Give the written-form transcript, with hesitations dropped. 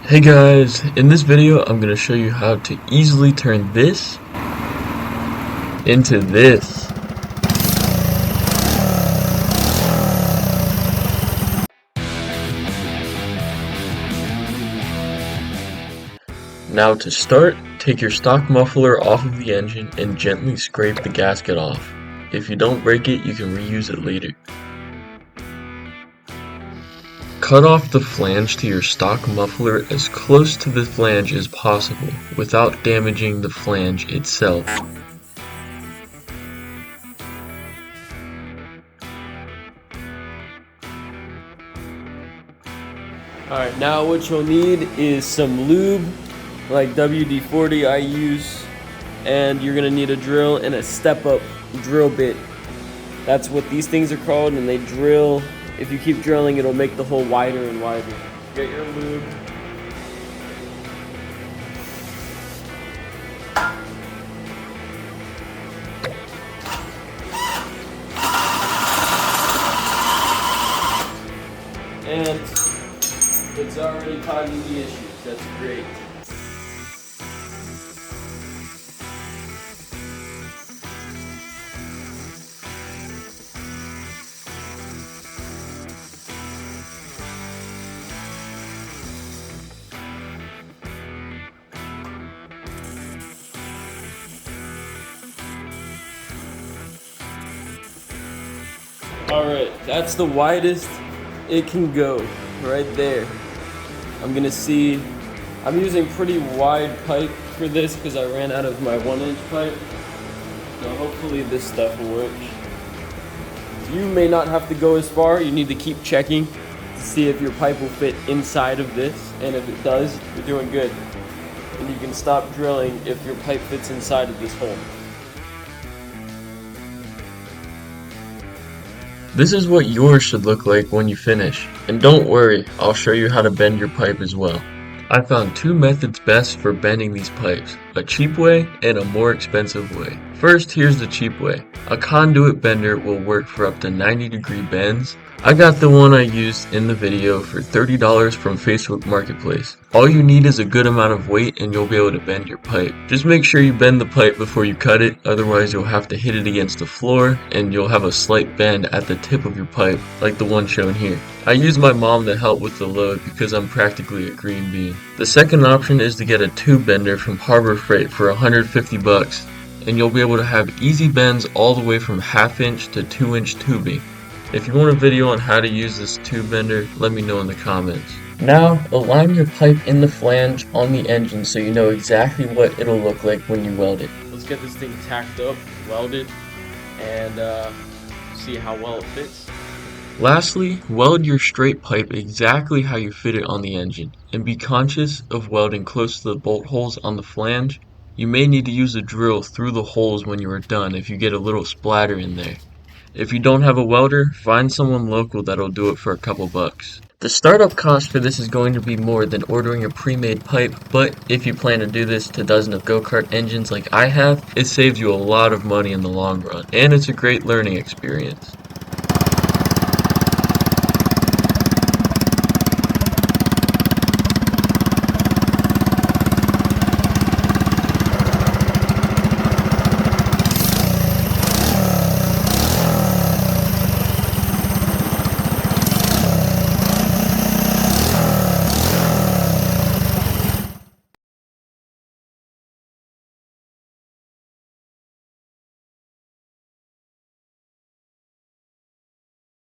Hey guys, in this video I'm going to show you how to easily turn this into this. Now to start, take your stock muffler off of the engine and gently scrape the gasket off. If you don't break it, you can reuse it later. Cut off the flange to your stock muffler as close to the flange as possible without damaging the flange itself. Alright, now what you'll need is some lube, like WD-40 I use, and you're going to need a drill and a step-up drill bit. That's what these things are called, and they drill. If you keep drilling, it'll make the hole wider and wider. Get your lube. And it's already causing the issues. That's great. Alright, that's the widest it can go, right there. I'm using pretty wide pipe for this because I ran out of my 1-inch pipe. So hopefully this stuff will work. You may not have to go as far, you need to keep checking to see if your pipe will fit inside of this, and if it does, you're doing good. And you can stop drilling if your pipe fits inside of this hole. This is what yours should look like when you finish. And don't worry, I'll show you how to bend your pipe as well. I found two methods best for bending these pipes, a cheap way and a more expensive way. First, here's the cheap way. A conduit bender will work for up to 90-degree bends. I got the one I used in the video for $30 from Facebook Marketplace. All you need is a good amount of weight and you'll be able to bend your pipe. Just make sure you bend the pipe before you cut it, otherwise you'll have to hit it against the floor and you'll have a slight bend at the tip of your pipe, like the one shown here. I use my mom to help with the load because I'm practically a green bean. The second option is to get a tube bender from Harbor Freight for 150 bucks, and you'll be able to have easy bends all the way from 1/2 inch to 2-inch tubing. If you want a video on how to use this tube bender, let me know in the comments. Now, align your pipe in the flange on the engine so you know exactly what it'll look like when you weld it. Let's get this thing tacked up, welded, and see how well it fits. Lastly, weld your straight pipe exactly how you fit it on the engine, and be conscious of welding close to the bolt holes on the flange. You may need to use a drill through the holes when you are done if you get a little splatter in there. If you don't have a welder, find someone local that'll do it for a couple bucks. The startup cost for this is going to be more than ordering a pre-made pipe, but if you plan to do this to dozens of go-kart engines like I have, it saves you a lot of money in the long run, and it's a great learning experience.